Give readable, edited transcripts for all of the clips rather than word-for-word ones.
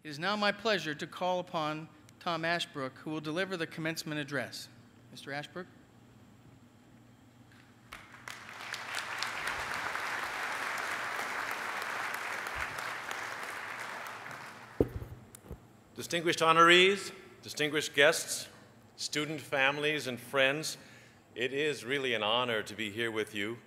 It is now my pleasure to call upon Tom Ashbrook, who will deliver the commencement address. Mr. Ashbrook. Distinguished honorees, distinguished guests, student families and friends, it is really an honor to be here with you.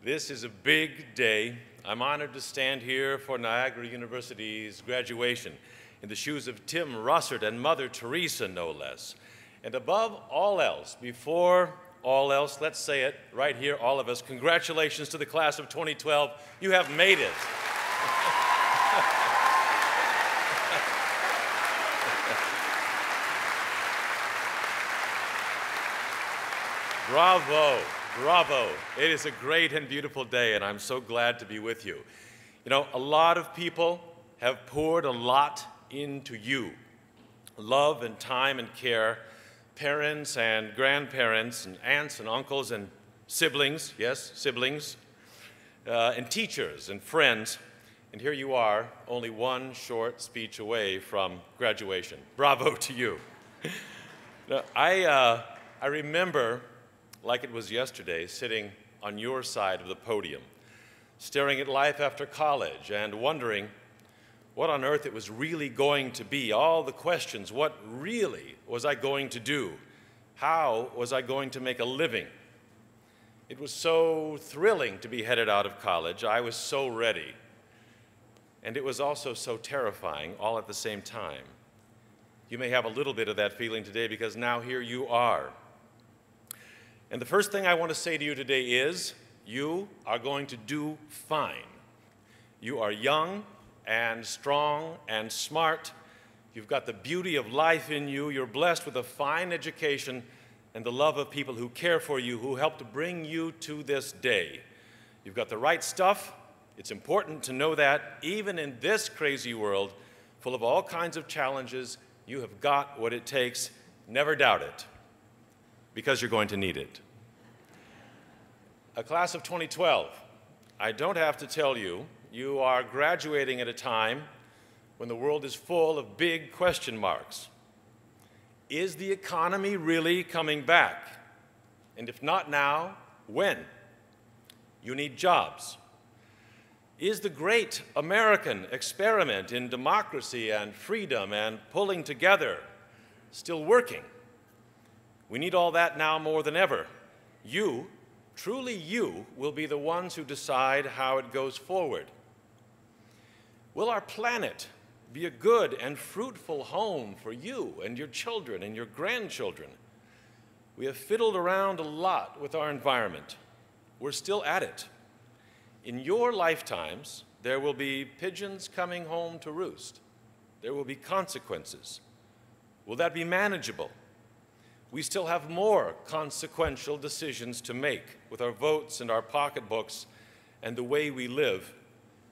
This is a big day. I'm honored to stand here for Niagara University's graduation in the shoes of Tim Russert and Mother Teresa, no less. And above all else, before all else, let's say it right here, all of us, congratulations to the class of 2012. You have made it. Bravo, bravo. It is a great and beautiful day, and I'm so glad to be with you. You know, a lot of people have poured a lot into you. Love and time and care, parents and grandparents and aunts and uncles and siblings, yes, siblings, and teachers and friends. And here you are, only one short speech away from graduation. Bravo to you. Now, I remember, like it was yesterday, sitting on your side of the podium, staring at life after college and wondering what on earth it was really going to be, all the questions. What really was I going to do? How was I going to make a living? It was so thrilling to be headed out of college. I was so ready. And it was also so terrifying, all at the same time. You may have a little bit of that feeling today because now here you are. And the first thing I want to say to you today is, you are going to do fine. You are young and strong and smart. You've got the beauty of life in you. You're blessed with a fine education and the love of people who care for you, who helped to bring you to this day. You've got the right stuff. It's important to know that even in this crazy world, full of all kinds of challenges, you have got what it takes. Never doubt it, because you're going to need it. A class of 2012, I don't have to tell you, you are graduating at a time when the world is full of big question marks. Is the economy really coming back? And if not now, when? You need jobs. Is the great American experiment in democracy and freedom and pulling together still working? We need all that now more than ever. You, truly you, will be the ones who decide how it goes forward. Will our planet be a good and fruitful home for you and your children and your grandchildren? We have fiddled around a lot with our environment. We're still at it. In your lifetimes, there will be pigeons coming home to roost. There will be consequences. Will that be manageable? We still have more consequential decisions to make with our votes and our pocketbooks and the way we live.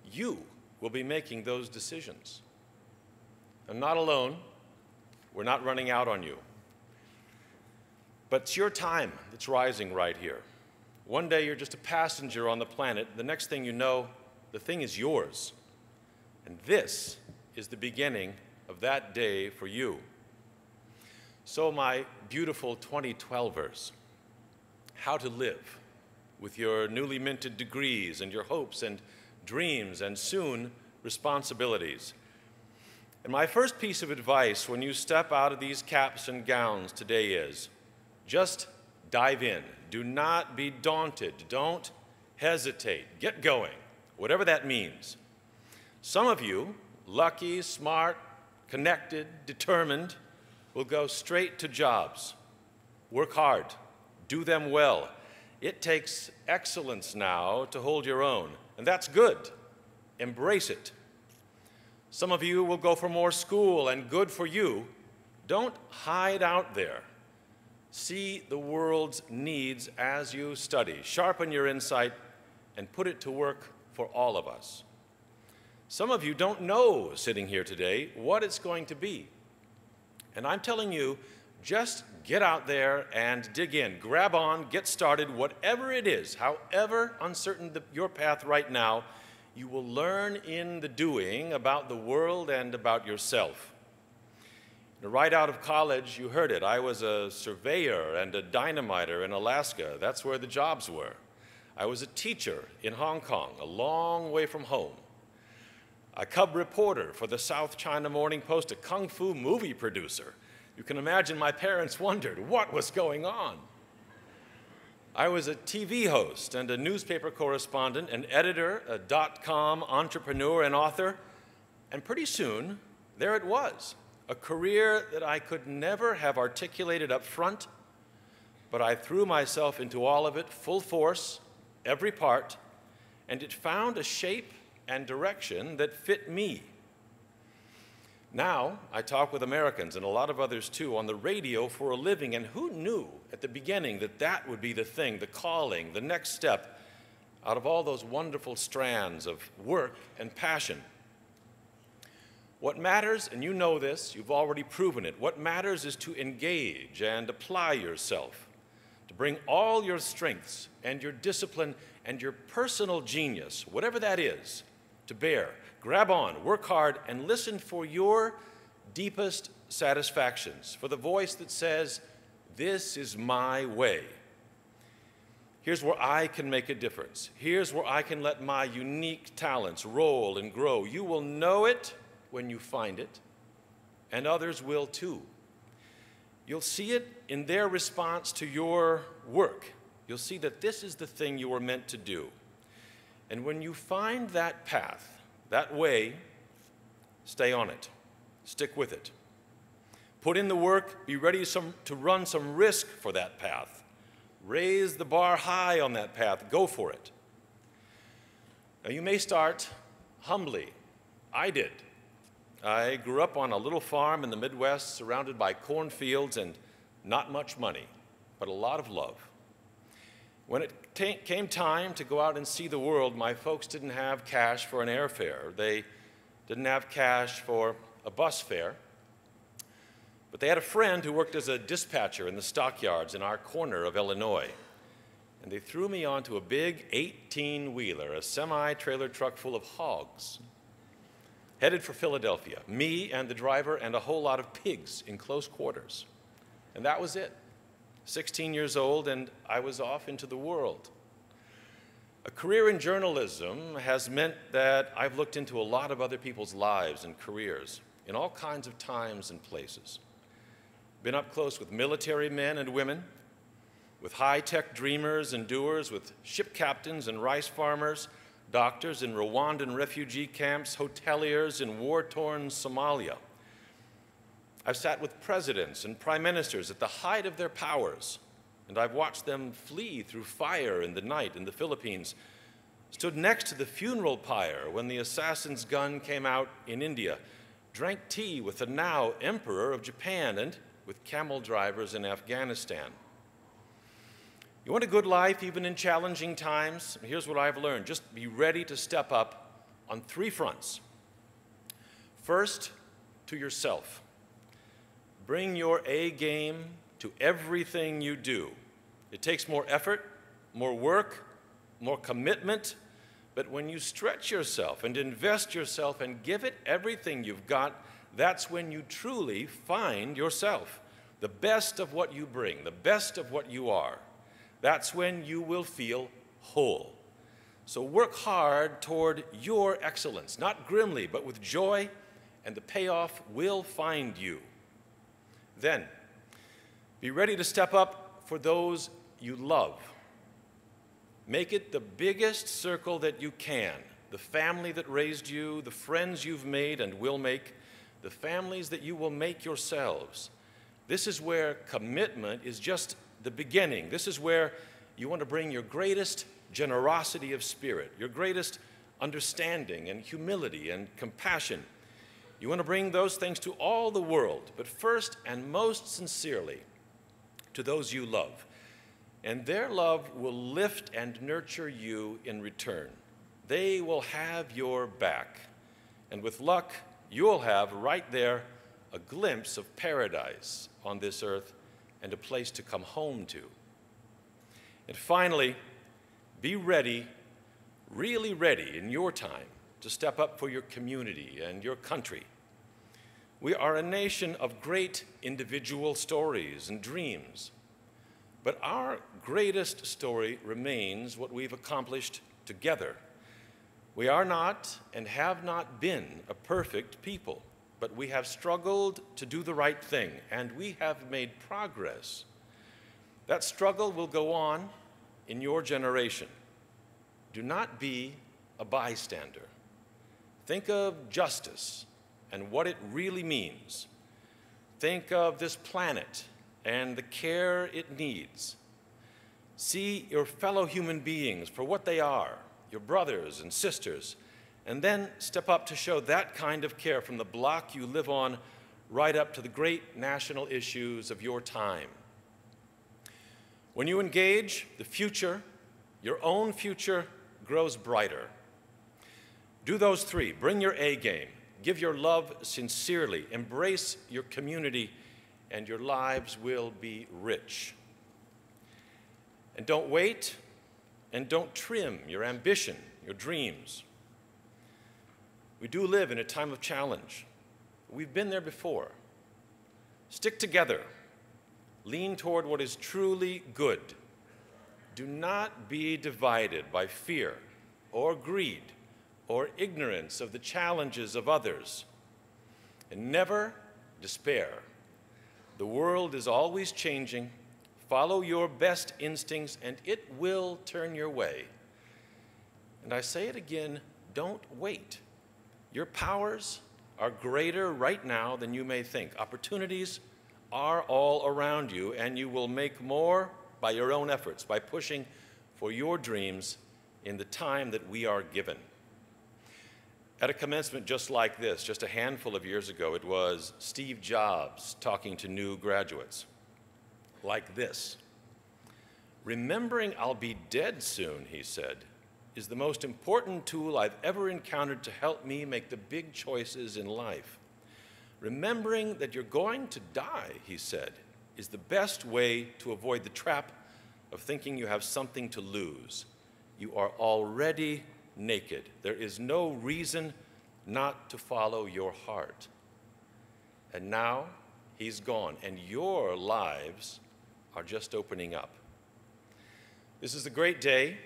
You will be making those decisions. I'm not alone. We're not running out on you. But it's your time that's rising right here. One day you're just a passenger on the planet. The next thing you know, the thing is yours. And this is the beginning of that day for you. So my beautiful 2012ers, how to live with your newly minted degrees and your hopes and dreams and soon responsibilities. And my first piece of advice when you step out of these caps and gowns today is, just dive in. Do not be daunted. Don't hesitate. Get going, whatever that means. Some of you, lucky, smart, connected, determined, will go straight to jobs. Work hard. Do them well. It takes excellence now to hold your own, and that's good. Embrace it. Some of you will go for more school, and good for you. Don't hide out there. See the world's needs as you study. Sharpen your insight and put it to work for all of us. Some of you don't know, sitting here today, what it's going to be. And I'm telling you, just get out there and dig in. Grab on, get started, whatever it is, however uncertain your path right now, you will learn in the doing about the world and about yourself. Right out of college, you heard it. I was a surveyor and a dynamiter in Alaska. That's where the jobs were. I was a teacher in Hong Kong, a long way from home. A cub reporter for the South China Morning Post, a kung fu movie producer. You can imagine my parents wondered what was going on. I was a TV host and a newspaper correspondent, an editor, a .com entrepreneur and author, and pretty soon, there it was. A career that I could never have articulated up front, but I threw myself into all of it, full force, every part, and it found a shape and direction that fit me. Now, I talk with Americans, and a lot of others too, on the radio for a living, and who knew at the beginning that that would be the thing, the calling, the next step, out of all those wonderful strands of work and passion. What matters, and you know this, you've already proven it, what matters is to engage and apply yourself, to bring all your strengths and your discipline and your personal genius, whatever that is, to bear. Grab on, work hard, and listen for your deepest satisfactions, for the voice that says, "This is my way. Here's where I can make a difference. Here's where I can let my unique talents roll and grow." You will know it when you find it, and others will too. You'll see it in their response to your work. You'll see that this is the thing you were meant to do. And when you find that path, that way, stay on it. Stick with it. Put in the work, be ready to run some risk for that path. Raise the bar high on that path, go for it. Now you may start humbly. I did. I grew up on a little farm in the Midwest surrounded by cornfields and not much money, but a lot of love. When it came time to go out and see the world, my folks didn't have cash for an airfare. They didn't have cash for a bus fare. But they had a friend who worked as a dispatcher in the stockyards in our corner of Illinois. And they threw me onto a big 18-wheeler, a semi-trailer truck full of hogs, headed for Philadelphia, me and the driver and a whole lot of pigs in close quarters. And that was it. 16 years old, and I was off into the world. A career in journalism has meant that I've looked into a lot of other people's lives and careers in all kinds of times and places. Been up close with military men and women, with high-tech dreamers and doers, with ship captains and rice farmers, doctors in Rwandan refugee camps, hoteliers in war-torn Somalia. I've sat with presidents and prime ministers at the height of their powers, and I've watched them flee through fire in the night in the Philippines, stood next to the funeral pyre when the assassin's gun came out in India, drank tea with the now Emperor of Japan and with camel drivers in Afghanistan. You want a good life even in challenging times? Here's what I've learned. Just be ready to step up on 3 fronts. First, to yourself. Bring your A game to everything you do. It takes more effort, more work, more commitment, but when you stretch yourself and invest yourself and give it everything you've got, that's when you truly find yourself, the best of what you bring, the best of what you are. That's when you will feel whole. So work hard toward your excellence, not grimly, but with joy, and the payoff will find you. Then, be ready to step up for those you love. Make it the biggest circle that you can. The family that raised you, the friends you've made and will make, the families that you will make yourselves. This is where commitment is just the beginning. This is where you want to bring your greatest generosity of spirit, your greatest understanding and humility and compassion. You want to bring those things to all the world, but first and most sincerely to those you love. And their love will lift and nurture you in return. They will have your back. And with luck, you'll have right there a glimpse of paradise on this earth and a place to come home to. And finally, be ready, really ready in your time to step up for your community and your country. We are a nation of great individual stories and dreams, but our greatest story remains what we've accomplished together. We are not and have not been a perfect people, but we have struggled to do the right thing, and we have made progress. That struggle will go on in your generation. Do not be a bystander. Think of justice and what it really means. Think of this planet and the care it needs. See your fellow human beings for what they are, your brothers and sisters, and then step up to show that kind of care from the block you live on right up to the great national issues of your time. When you engage, the future, your own future, grows brighter. Do those three. Bring your A game. Give your love sincerely. Embrace your community, and your lives will be rich. And don't wait, and don't trim your ambition, your dreams. We do live in a time of challenge. We've been there before. Stick together. Lean toward what is truly good. Do not be divided by fear or greed or ignorance of the challenges of others. And never despair. The world is always changing. Follow your best instincts, and it will turn your way. And I say it again, don't wait. Your powers are greater right now than you may think. Opportunities are all around you, and you will make more by your own efforts, by pushing for your dreams in the time that we are given. At a commencement just like this, just a handful of years ago, it was Steve Jobs talking to new graduates, like this. "Remembering I'll be dead soon," he said, "is the most important tool I've ever encountered to help me make the big choices in life. Remembering that you're going to die," he said, "is the best way to avoid the trap of thinking you have something to lose. You are already naked. There is no reason not to follow your heart." And now he's gone, and your lives are just opening up. This is a great day.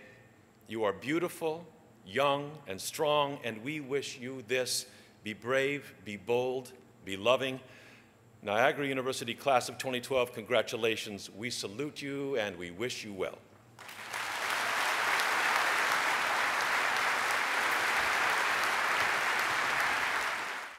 You are beautiful, young, and strong, and we wish you this. Be brave, be bold, be loving. Niagara University class of 2012, congratulations. We salute you and we wish you well.